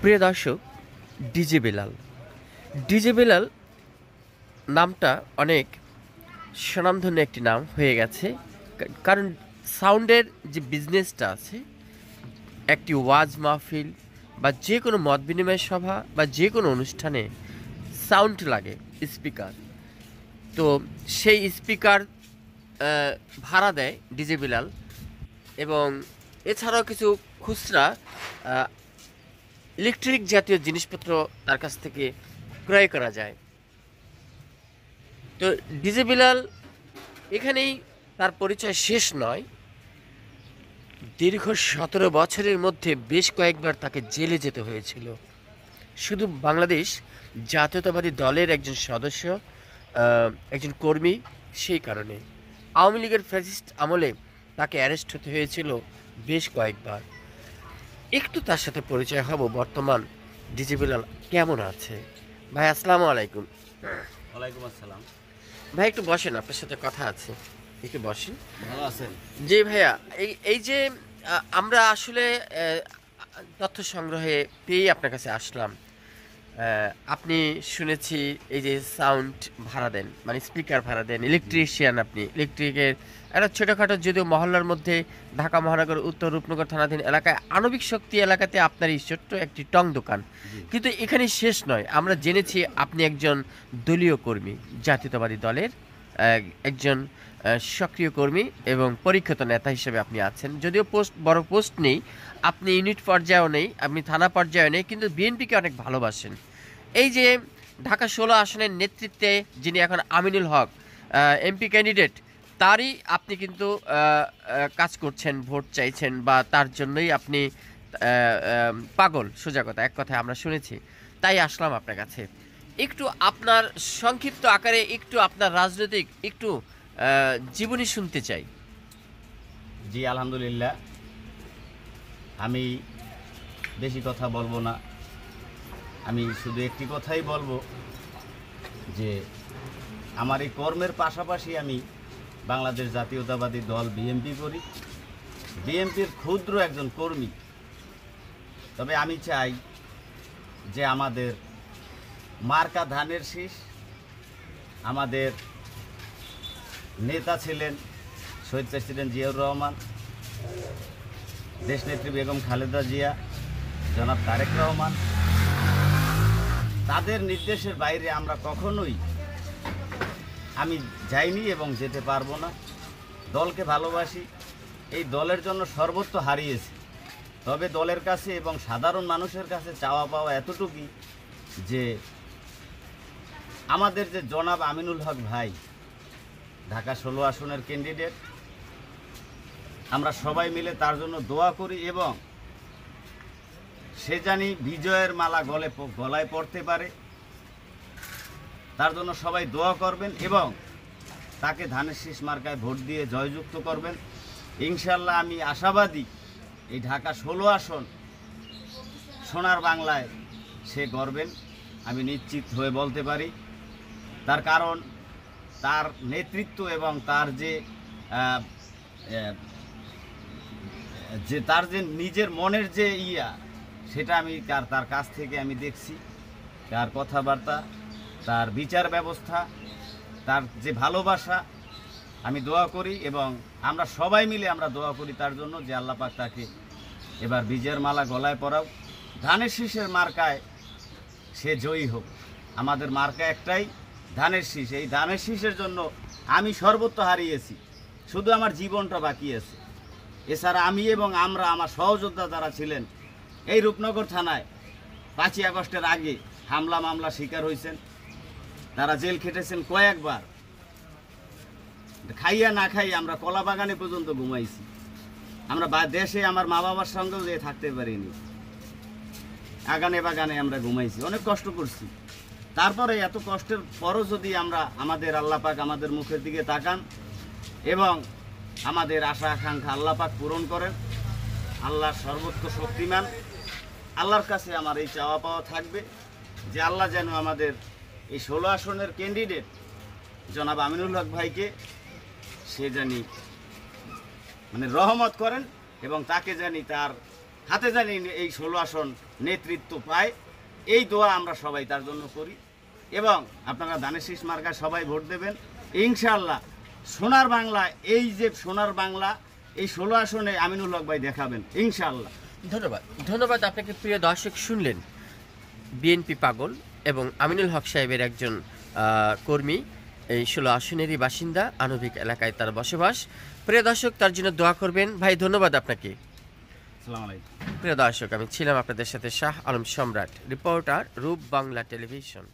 প্রিয় দর্শক, DJ Belal. DJ Belal নামটা অনেক স্বনামধন্য একটি নাম হয়ে গেছে, কারণ সাউন্ডের যে বিজনেসটা আছে, একটি ওয়াজ মাহফিল বা যে কোনো মত বিনিময় সভা বা যে কোনো অনুষ্ঠানে সাউন্ড লাগে, স্পিকার। তো সেই স্পিকার ভাড়া দেয় ডিজে বেলাল, এবং এছাড়াও কিছু খুচরা ইলেকট্রিক জাতীয় জিনিসপত্র তার কাছ থেকে ক্রয় করা যায়। তো ডিজে বেলাল এখানেই তার পরিচয় শেষ নয়। দীর্ঘ 17 বছরের মধ্যে বেশ কয়েকবার তাকে জেলে যেতে হয়েছিল। শুধু বাংলাদেশ জাতীয়তাবাদী দলের একজন সদস্য, একজন কর্মী, সেই কারণে আওয়ামী লীগের ফ্যাসিস্ট আমলে তাকে অ্যারেস্ট হতে হয়েছিল বেশ কয়েকবার। একটু তার সাথে পরিচয় হব। বর্তমান ডিজে বেলাল কেমন আছে? ভাই আসসালামু আলাইকুম। ওয়ালাইকুম আসসালাম। ভাই একটু বসেন, আপনার সাথে কথা আছে, একটু বসেন। ভালো আছেন? জি ভাইয়া, এই যে আমরা আসলে তথ্য সংগ্রহে পেয়ে আপনার কাছে আসলাম। আপনি শুনেছি এই যে সাউন্ড ভাড়া দেন, মানে স্পিকার ভাড়া দেন, ইলেকট্রিশিয়ান। আপনি ইলেকট্রিকের একটা ছোটোখাটো, যদিও মহল্লার মধ্যে, ঢাকা মহানগর উত্তর রূপনগর থানাধীন এলাকায়, আণবিক শক্তি এলাকাতে আপনার এই ছোট্ট একটি টং দোকান। কিন্তু এখানে শেষ নয়, আমরা জেনেছি আপনি একজন দলীয় কর্মী, জাতীয়তাবাদী দলের একজন সক্রিয় কর্মী এবং পরীক্ষিত নেতা হিসেবে আপনি আছেন। যদিও বড় পোস্ট নেই, আপনি ইউনিট পর্যায়েও নেই, আপনি থানা পর্যায়েও নেই, কিন্তু বিএনপিকে অনেক ভালোবাসেন। এই যে ঢাকা 16 আসনের নেতৃত্বে যিনি এখন আমিনুল হক এমপি ক্যান্ডিডেট, তারই আপনি কিন্তু কাজ করছেন, ভোট চাইছেন, বা তার জন্যই আপনি পাগল, সোজা কথা, এক কথায় আমরা শুনেছি। তাই আসলাম আপনার কাছে, একটু আপনার সংক্ষিপ্ত আকারে একটু আপনার রাজনৈতিক একটু জীবনী শুনতে চাই। জি আলহামদুলিল্লাহ, আমি বেশি কথা বলবো না। আমি শুধু একটি কথাই বলবো যে আমার এই কর্মের পাশাপাশি আমি বাংলাদেশ জাতীয়তাবাদী দল বিএনপি করি, বিএনপির ক্ষুদ্র একজন কর্মী। তবে আমি চাই যে আমাদের মার্কা ধানের শীষ, আমাদের নেতা ছিলেন শহীদ প্রেসিডেন্ট জিয়াউর রহমান, দেশনেত্রী বেগম খালেদা জিয়া, জনাব তারেক রহমান, তাদের নির্দেশের বাইরে আমরা কখনোই আমি যাইনি এবং যেতে পারবো না। দলকে ভালোবাসি, এই দলের জন্য সর্বত্র হারিয়েছি। তবে দলের কাছে এবং সাধারণ মানুষের কাছে চাওয়া পাওয়া এতটুকুই যে আমাদের যে জনাব আমিনুল হক ভাই, ঢাকা 16 আসনের ক্যান্ডিডেট, আমরা সবাই মিলে তার জন্য দোয়া করি এবং সে জানি বিজয়ের মালা গলায় পড়তে পারে। তার জন্য সবাই দোয়া করবেন এবং তাকে ধানের শীষ মার্কায় ভোট দিয়ে জয়যুক্ত করবেন। ইনশাল্লাহ আমি আশাবাদী এই ঢাকা 16 আসন সোনার বাংলায় সে গড়বেন, আমি নিশ্চিত হয়ে বলতে পারি। তার কারণ তার নেতৃত্ব এবং তার তার যে নিজের মনের যে সেটা আমি তার কাছ থেকে আমি দেখছি। তার কথাবার্তা, তার বিচার ব্যবস্থা, তার যে ভালোবাসা, আমি দোয়া করি এবং আমরা সবাই মিলে আমরা দোয়া করি তার জন্য যে আল্লাহ পাক তাকে এবার বিজয়ের মালা গলায় পরাও, ধানের শীষের মার্কায় সে জয়ী হোক। আমাদের মার্কা একটাই, ধানের শীষ। এই ধানের শীষের জন্য আমি সর্বত্র হারিয়েছি, শুধু আমার জীবনটা বাকি আছে। এছাড়া আমি এবং আমার সহযোদ্ধা যারা ছিলেন এই রূপনগর থানায় 5ই আগস্টের আগে হামলা মামলা শিকার হয়েছেন, তারা জেল খেটেছেন কয়েকবার। খাইয়া না খাইয়া আমরা কলা বাগানে পর্যন্ত ঘুমাইছি। আমরা দেশে আমার মা বাবার সঙ্গেও যে থাকতে পারিনি, আগানে বাগানে আমরা ঘুমাইছি, অনেক কষ্ট করছি। তারপরে এত কষ্টের পরও যদি আমরা আমাদের আল্লাহ পাক আমাদের মুখের দিকে তাকান এবং আমাদের আশা আকাঙ্ক্ষা আল্লাহ পাক পূরণ করেন, আল্লাহ সর্বোচ্চ শক্তিমান, আল্লাহর কাছে আমার এই চাওয়া পাওয়া থাকবে যে আল্লাহ যেন আমাদের এই 16 আসনের ক্যান্ডিডেট জনাব আমিনুল হক ভাইকে সে জানি মানে রহমত করেন এবং তাকে জানি তার হাতে জানি এই 16 আসন নেতৃত্ব পায়, এই দোয়া আমরা সবাই তার জন্য করি। এবং আপনারা ধানের শীষ মার্কায় সবাই ভোট দেবেন ইনশাআল্লাহ। সোনার বাংলা, এই যে সোনার বাংলা, এই 16 আসনে আমিনুল হক ভাই দেখাবেন ইনশাআল্লাহ। ধন্যবাদ। ধন্যবাদ আপনাকে। প্রিয় দর্শক, শুনলেন বিএনপি পাগল এবং আমিনুল হক সাহেবের একজন কর্মী, এই 16 আসনেরই বাসিন্দা, আণবিক এলাকায় তার বসবাস। প্রিয় দর্শক, তার জন্য দোয়া করবেন। ভাই ধন্যবাদ আপনাকে। আসসালামু আলাইকুম। প্রিয় দর্শক, আমি ছিলাম আপনাদের সাথে শাহ আলম সম্রাট, রিপোর্টার, রূপ বাংলা টেলিভিশন।